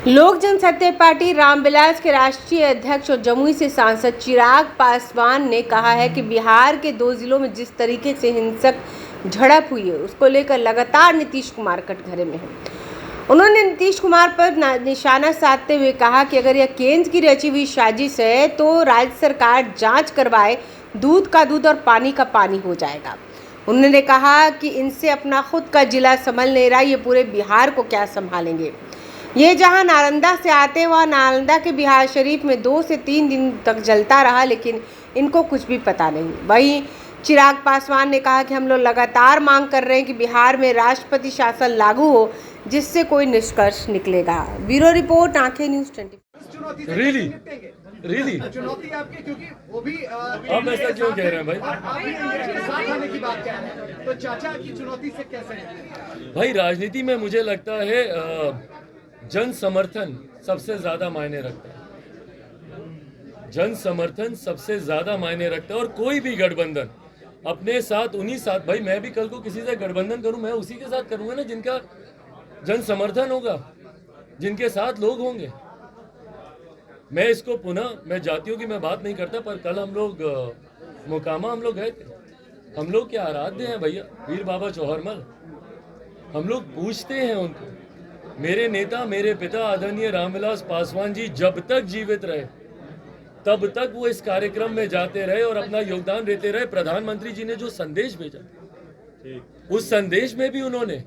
लोक जनशक्ति पार्टी रामविलास के राष्ट्रीय अध्यक्ष और जमुई से सांसद चिराग पासवान ने कहा है कि बिहार के 2 जिलों में जिस तरीके से हिंसक झड़प हुई है उसको लेकर लगातार नीतीश कुमार कटघरे में हैं। उन्होंने नीतीश कुमार पर निशाना साधते हुए कहा कि अगर यह केंद्र की रची हुई साजिश है तो राज्य सरकार जांच करवाए, दूध का दूध और पानी का पानी हो जाएगा। उन्होंने कहा कि इनसे अपना खुद का जिला संभल नहीं रहा, ये पूरे बिहार को क्या संभालेंगे। ये जहां नालंदा से आते हैं वहाँ नालंदा के बिहार शरीफ में 2 से 3 दिन तक जलता रहा, लेकिन इनको कुछ भी पता नहीं। वहीं चिराग पासवान ने कहा कि हम लोग लगातार मांग कर रहे हैं कि बिहार में राष्ट्रपति शासन लागू हो, जिससे कोई निष्कर्ष निकलेगा। ब्यूरो रिपोर्ट, आंखें न्यूज़ 24। रियली चुनौती आपकी, क्योंकि वो भी आप ऐसा क्यों कह रहे हैं भाई? साथ आने की बात कह रहे हैं, तो चाचा की चुनौती से कैसे? भाई राजनीति में मुझे लगता है जन समर्थन सबसे ज्यादा मायने रखता है। जन समर्थन सबसे ज्यादा मायने रखता है और कोई भी गठबंधन अपने साथ उन्हीं साथ, भाई मैं भी कल को किसी से गठबंधन करूं, मैं उसी के साथ करूंगा ना जिनका जन समर्थन होगा, जिनके साथ लोग होंगे। मैं इसको पुनः, मैं जातियों की मैं बात नहीं करता, पर कल हम लोग मोकामा हम लोग गए थे। हम लोग क्या आराध्य हैं भैया, वीर बाबा चौहरमल। हम लोग पूछते हैं उनको, मेरे नेता मेरे पिता आदरणीय रामविलास पासवान जी जब तक जीवित रहे तब तक वो इस कार्यक्रम में जाते रहे और अपना योगदान देते रहे। प्रधानमंत्री जी ने जो संदेश भेजा, उस संदेश में भी उन्होंने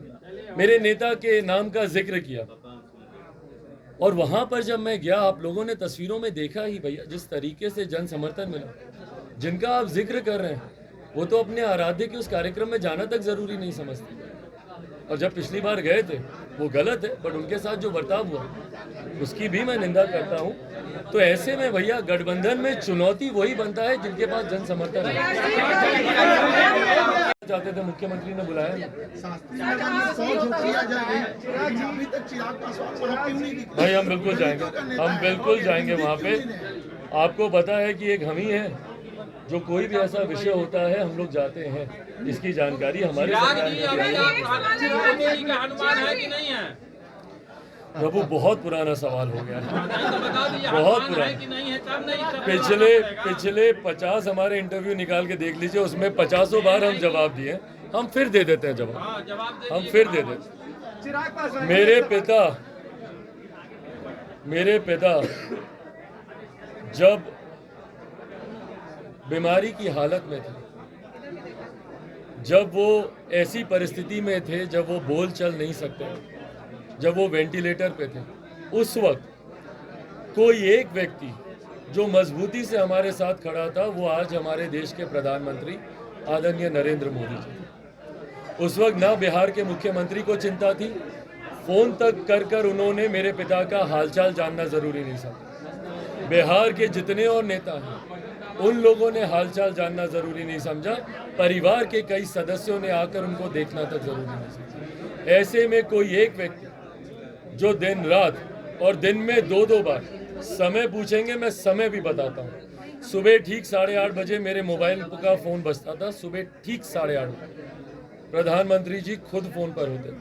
मेरे नेता के नाम का जिक्र किया। और वहां पर जब मैं गया, आप लोगों ने तस्वीरों में देखा ही भैया जिस तरीके से जन समर्थन मिला। जिनका आप जिक्र कर रहे हैं वो तो अपने आराध्य के उस कार्यक्रम में जाना तक जरूरी नहीं समझते, और जब पिछली बार गए थे वो गलत है, बट उनके साथ जो बर्ताव हुआ उसकी भी मैं निंदा करता हूं। तो ऐसे में भैया गठबंधन में चुनौती वही बनता है जिनके पास जन समर्थन है। चाहते थे, मुख्यमंत्री ने बुलाया भाई, हम बिल्कुल जाएंगे, हम बिल्कुल जाएंगे वहाँ पे। आपको पता है कि एक हम ही है जो कोई भी ऐसा विषय होता है हम लोग जाते हैं, इसकी जानकारी हमारे प्रभु बहुत पुराना सवाल हो गया है, बहुत पुराना। पिछले 50 हमारे इंटरव्यू निकाल के देख लीजिए, उसमें 50 बार हम जवाब दिए, हम फिर दे देते हैं जवाब, हम फिर दे देते। मेरे पिता जब बीमारी की हालत में थे, जब वो ऐसी परिस्थिति में थे जब वो बोल चल नहीं सकते, जब वो वेंटिलेटर पे थे, उस वक्त कोई एक व्यक्ति जो मजबूती से हमारे साथ खड़ा था वो आज हमारे देश के प्रधानमंत्री आदरणीय नरेंद्र मोदी जी। उस वक्त ना बिहार के मुख्यमंत्री को चिंता थी, फोन तक कर उन्होंने मेरे पिता का हालचाल जानना जरूरी नहीं समझा। बिहार के जितने और नेता हैं उन लोगों ने हालचाल जानना जरूरी नहीं समझा, परिवार के कई सदस्यों ने आकर उनको देखना तक जरूरी नहीं समझा। ऐसे में कोई एक व्यक्ति जो दिन रात और दिन में 2-2 बार समय पूछेंगे, मैं समय भी बताता हूँ। सुबह ठीक 8:30 बजे मेरे मोबाइल का फोन बजता था, सुबह ठीक 8:30 बजे प्रधानमंत्री जी खुद फोन पर होते थे,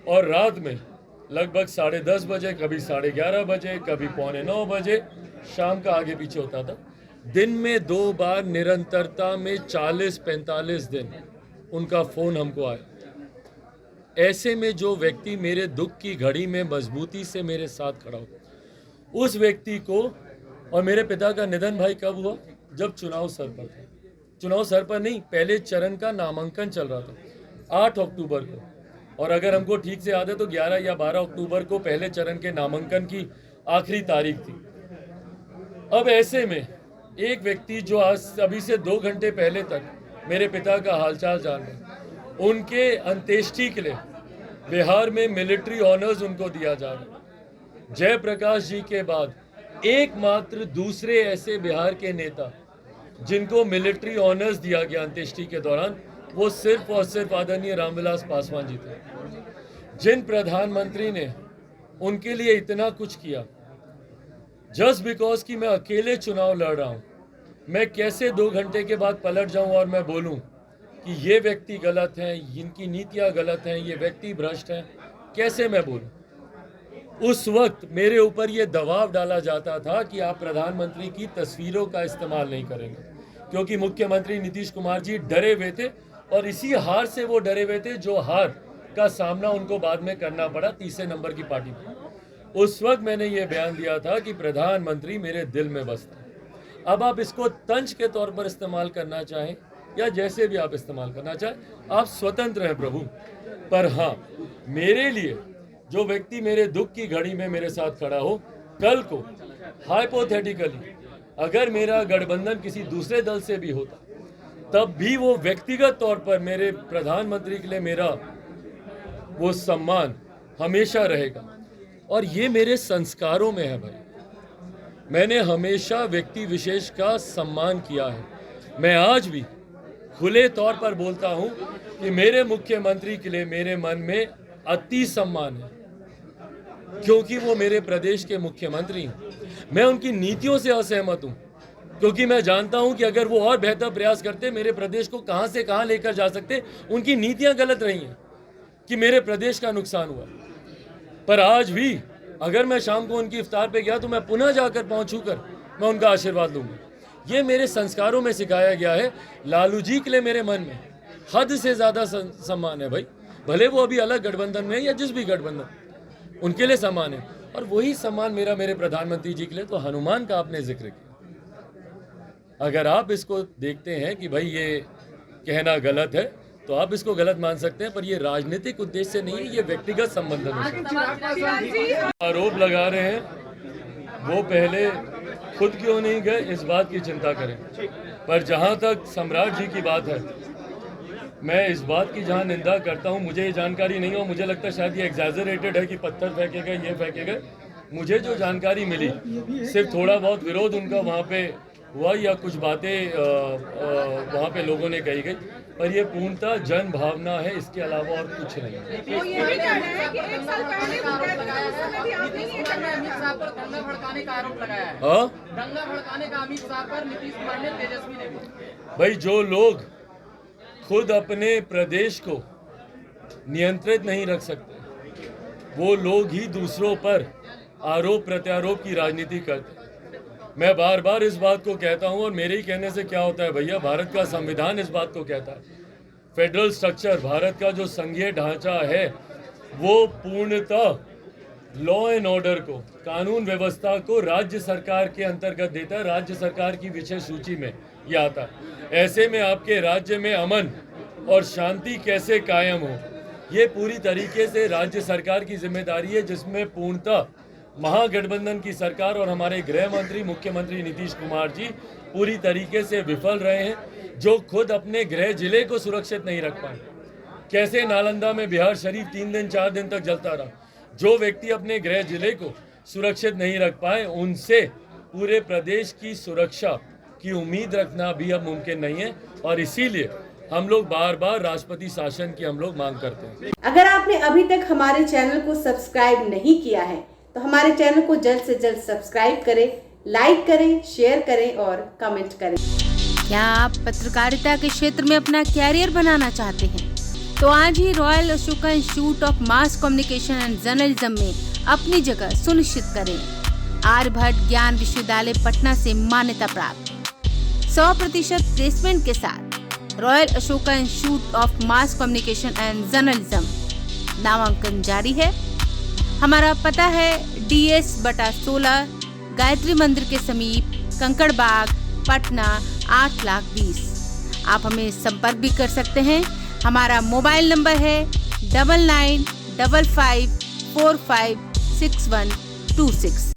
और रात में लगभग 10:30 बजे, कभी 11:30 बजे, कभी 8:45 बजे शाम का आगे पीछे होता था। दिन में 2 बार निरंतरता में 40-45 दिन उनका फोन हमको आया। ऐसे में जो व्यक्ति मेरे दुख की घड़ी में मजबूती से मेरे साथ खड़ा हो, उस व्यक्ति को, और मेरे पिता का निधन भाई कब हुआ? जब चुनाव सर पर था। चुनाव सर पर नहीं, पहले चरण का नामांकन चल रहा था 8 अक्टूबर को, और अगर हमको ठीक से याद है तो 11 या 12 अक्टूबर को पहले चरण के नामांकन की आखिरी तारीख थी। अब ऐसे में एक व्यक्ति जो आज अभी से 2 घंटे पहले तक मेरे पिता का हालचाल जान रहे, उनके अंत्येष्टि के लिए बिहार में मिलिट्री ऑनर्स उनको दिया जा रहा। जयप्रकाश जी के बाद एकमात्र दूसरे ऐसे बिहार के नेता जिनको मिलिट्री ऑनर्स दिया गया अंत्येष्टि के दौरान, वो सिर्फ और सिर्फ आदरणीय रामविलास पासवान जी थे। जिन प्रधानमंत्री ने उनके लिए इतना कुछ किया, जस्ट बिकॉज कि मैं अकेले चुनाव लड़ रहा हूं, मैं कैसे 2 घंटे के बाद पलट जाऊं और मैं बोलूं कि ये व्यक्ति गलत हैं, इनकी नीतियां गलत हैं, ये व्यक्ति भ्रष्ट हैं, कैसे मैं बोलूं? उस वक्त मेरे ऊपर ये दबाव डाला जाता था कि आप प्रधानमंत्री की तस्वीरों का इस्तेमाल नहीं करेंगे, क्योंकि मुख्यमंत्री नीतीश कुमार जी डरे हुए थे और इसी हार से वो डरे हुए थे जो हार का सामना उनको बाद में करना पड़ा तीसरे नंबर की पार्टी में। उस वक्त मैंने ये बयान दिया था कि प्रधानमंत्री मेरे दिल में बसता है। अब आप इसको तंज के तौर पर इस्तेमाल करना चाहें या जैसे भी आप इस्तेमाल करना चाहें, आप स्वतंत्र हैं प्रभु। पर हाँ, मेरे लिए जो व्यक्ति मेरे दुख की घड़ी में मेरे साथ खड़ा हो, कल को हाइपोथेटिकली अगर मेरा गठबंधन किसी दूसरे दल से भी होता, तब भी वो व्यक्तिगत तौर पर मेरे प्रधानमंत्री के लिए मेरा वो सम्मान हमेशा रहेगा। और ये मेरे संस्कारों में है भाई। मैंने हमेशा व्यक्ति विशेष का सम्मान किया है। मैं आज भी खुले तौर पर बोलता हूं कि मेरे मुख्यमंत्री के लिए मेरे मन में अति सम्मान है, क्योंकि वो मेरे प्रदेश के मुख्यमंत्री हैं। मैं उनकी नीतियों से असहमत हूं, क्योंकि मैं जानता हूं कि अगर वो और बेहतर प्रयास करते, मेरे प्रदेश को कहां से कहां लेकर जा सकते। उनकी नीतियां गलत रही हैं कि मेरे प्रदेश का नुकसान हुआ। पर आज भी अगर मैं शाम को उनकी इफ्तार पे गया तो मैं पुनः जाकर पहुंचू कर मैं उनका आशीर्वाद लूंगा। ये मेरे संस्कारों में सिखाया गया है। लालू जी के लिए मेरे मन में हद से ज़्यादा सम्मान है भाई, भले वो अभी अलग गठबंधन में है या जिस भी गठबंधन, उनके लिए सम्मान है। और वही सम्मान मेरा मेरे प्रधानमंत्री जी के लिए। तो हनुमान का आपने जिक्र किया, अगर आप इसको देखते हैं कि भाई ये कहना गलत है तो आप इसको गलत मान सकते हैं, पर ये राजनीतिक उद्देश्य से नहीं है, ये व्यक्तिगत संबंधन है। आरोप लगा रहे हैं, वो पहले खुद क्यों नहीं गए इस बात की चिंता करें। पर जहाँ तक सम्राट जी की बात है, मैं इस बात की जहाँ निंदा करता हूँ, मुझे ये जानकारी नहीं हो, मुझे लगता है शायद ये एग्जैजरेटेड है कि पत्थर फेंके गए, ये फेंके गए। मुझे जो जानकारी मिली, सिर्फ थोड़ा बहुत विरोध उनका वहाँ पे हुआ या कुछ बातें वहाँ पे लोगों ने कही गई, पर ये पूर्णतः जन भावना है, इसके अलावा और कुछ नहीं है। वो ये भी कह रहे हैं कि एक साल पहले दंगा भड़काने का आरोप लगाया है। हाँ, दंगा भड़काने का अमित शाह पर नीतीश कुमार ने, तेजस्वी ने भी। भाई, जो लोग खुद अपने प्रदेश को नियंत्रित नहीं रख सकते, वो लोग ही दूसरों पर आरोप प्रत्यारोप की राजनीति करते। मैं बार बार इस बात को कहता हूं, और मेरे ही कहने से क्या होता है भैया, भारत का संविधान इस बात को कहता है। फेडरल स्ट्रक्चर, भारत का जो संघीय ढांचा है, वो पूर्णतः लॉ एंड ऑर्डर को, कानून व्यवस्था को राज्य सरकार के अंतर्गत देता है। राज्य सरकार की विशेष सूची में ये आता है। ऐसे में आपके राज्य में अमन और शांति कैसे कायम हो, ये पूरी तरीके से राज्य सरकार की जिम्मेदारी है, जिसमें पूर्णतः महागठबंधन की सरकार और हमारे गृह मंत्री मुख्यमंत्री नीतीश कुमार जी पूरी तरीके से विफल रहे हैं, जो खुद अपने गृह जिले को सुरक्षित नहीं रख पाए। कैसे नालंदा में बिहार शरीफ 3 दिन 4 दिन तक जलता रहा। जो व्यक्ति अपने गृह जिले को सुरक्षित नहीं रख पाए, उनसे पूरे प्रदेश की सुरक्षा की उम्मीद रखना भी अब मुमकिन नहीं है। और इसीलिए हम लोग बार बार राष्ट्रपति शासन की हम लोग मांग करते हैं। अगर आपने अभी तक हमारे चैनल को सब्सक्राइब नहीं किया है तो हमारे चैनल को जल्द से जल्द सब्सक्राइब करें, लाइक करें, शेयर करें और कमेंट करें। क्या आप पत्रकारिता के क्षेत्र में अपना कैरियर बनाना चाहते हैं? तो आज ही royal Ashoka institute of mass communication and journalism में अपनी जगह सुनिश्चित करें। आर्यभट्ट ज्ञान विश्वविद्यालय पटना से मान्यता प्राप्त 100% प्लेसमेंट के साथ royal Ashoka institute of mass communication and journalism नामांकन जारी है। हमारा पता है DS/16 गायत्री मंदिर के समीप, कंकड़बाग, पटना 8,20,000। आप हमें संपर्क भी कर सकते हैं। हमारा मोबाइल नंबर है 9955456126।